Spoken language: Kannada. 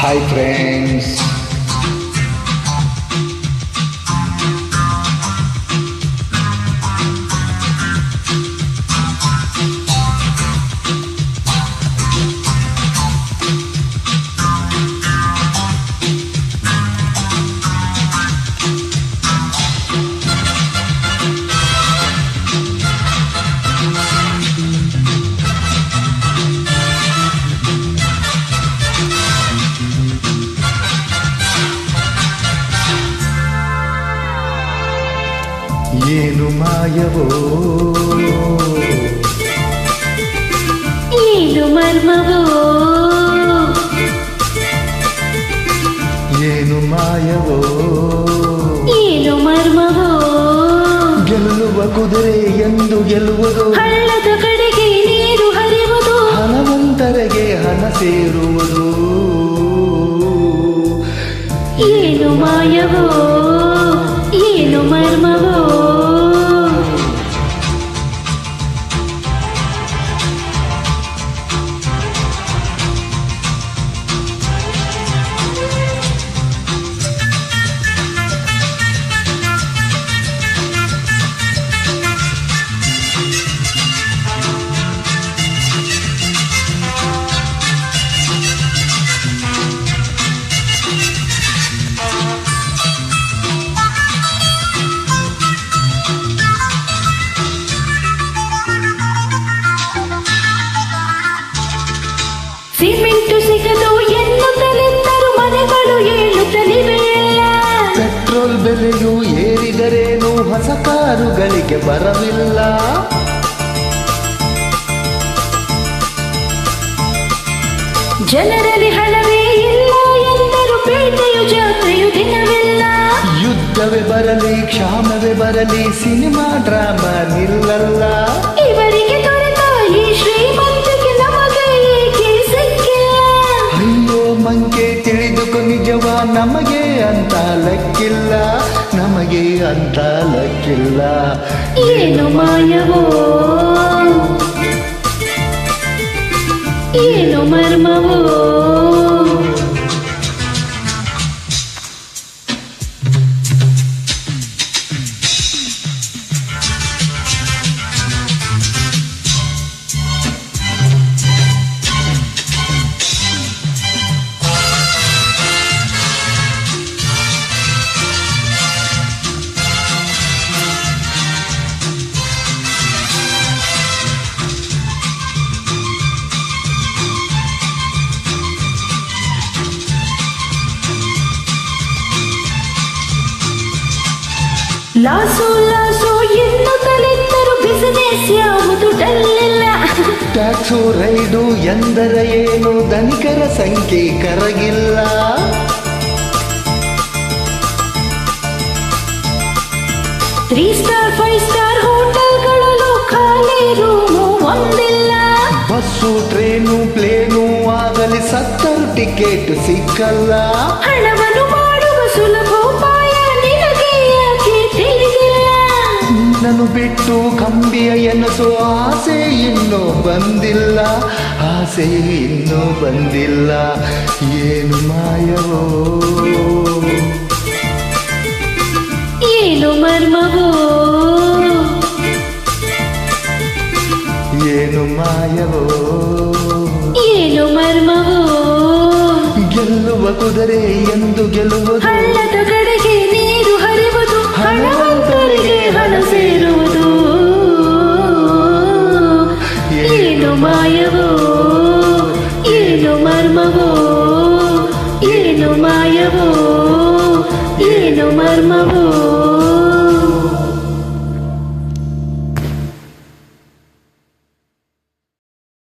Hi friends. ಏನು ಮಾಯವೋ ಏನು ಮರ್ಮವೋ ಏನು ಮಾಯವೋ ಏನು ಮರ್ಮವೋ ಗೆಲ್ಲುವ ಕುದುರೆ ಎಂದು ಗೆಲ್ಲುವುದು ಹಳ್ಳದ ಕಡೆಗೆ ನೀರು ಹರಿಯುವುದು ಹಣವಂತರಿಗೆ ಹಣ ಸೇರುವುದು ಏನು ಮಾಯವೋ ಏನು ಮರ್ಮವೋ ಸಿಮೆಂಟು ಸಿಗದು ಎನ್ನುತ್ತಲಿದ್ದರು ಮನೆಗಳು ಏಳುತ್ತಲಿವೆ. ಪೆಟ್ರೋಲ್ ಬೆಲೆಯು ಏರಿದರೇನು ಹೊಸ ಕಾರುಗಳಿಗೆ ಬರವಿಲ್ಲ. ಜನರಲ್ಲಿ ಹಣವೇ ಇಲ್ಲ ಎಂದರು ಪೇಟೆಯು ಜಾತ್ರೆಯು ದಿನವಿಲ್ಲ. ಯುದ್ಧವೇ ಬರಲಿ ಕ್ಷಾಮವೇ ಬರಲಿ ಸಿನಿಮಾ ಡ್ರಾಮಾ ನಿಲ್ಲಲ್ಲ. ಇವರಿಗೆ ದೊರೆತ ಈ ಶ್ರೀಮಂತಿಕೆ ನಮಗೆ ಏಕೆ ಸಿಕ್ಕಿಲ್ಲ. ಅಯ್ಯೋ ಮಂಕೆ ತಿಳಿದುಕೊ ನಿಜವ ನಮಗೆ ಅಂತ ಲೆಕ್ಕಿಲ್ಲ ನಮಗೆ ಅಂತ ಲೆಕ್ಕಿಲ್ಲ. ಏನು ಮಾಯವೋ ಏನು ಮರ್ಮವೋ ಲಾಸು ಲಾಸು ಎನ್ನುತ್ತಲಿದ್ದರು ಬಿಸಿನೆಸ್ ಯಾವುದು ಡಲ್ಲಿಲ್ಲ. ಟ್ಯಾಕ್ಸು ರೈಡು ಎಂದರೆ ಏನು ಧನಿಕರ ಸಂಖ್ಯೆ ಕರಗಿಲ್ಲ. 3 ಸ್ಟಾರ್ 5 ಸ್ಟಾರ್ ಹೋಟೆಲ್ಗಳಲ್ಲೂ ಖಾಲಿ ರೂಮು ಒಂದಿಲ್ಲ. ಬಸ್ಸು ಟ್ರೇನು ಪ್ಲೇನು ಆಗಲಿ 70 ಟಿಕೆಟ್ ಸಿಕ್ಕಲ್ಲ. ಹಣವನ್ನು ಮಾಡುವ ಸುಲಭ ಉಪಾಯ ನಿನಗೆ ಯಾಕೆ ತಿಳಿದಿಲ್ಲ. ನಿನ್ನನ್ನು ಬಿಟ್ಟು ಕಂಬಿಯ ಎನಸು ಆಸೆ ಇನ್ನೂ ಬಂದಿಲ್ಲ ಆಸೆ ಇನ್ನೂ ಬಂದಿಲ್ಲ. ಏನು ಮಾಯವೋ ಏನು ಮರ್ಮವೋ ಏನು ಮಾಯವೋ ಏನು ಮರ್ಮವೋ ಗೆಲ್ಲುವ ಕುದುರೆ ಎಂದು ಗೆಲ್ಲುವುದು ಹಳ್ಳದ ಕಡೆಗೆ ನೀರು ಹರಿಯುವುದು ಹಣವಂತರಿಗೆ ಹಣ ಸೇರುವುದು. ಏನು ಮಾಯವೋ ಏನು ಮರ್ಮವೋ ಏನು ಮಾಯವೋ ಏನು ಮರ್ಮವೋ.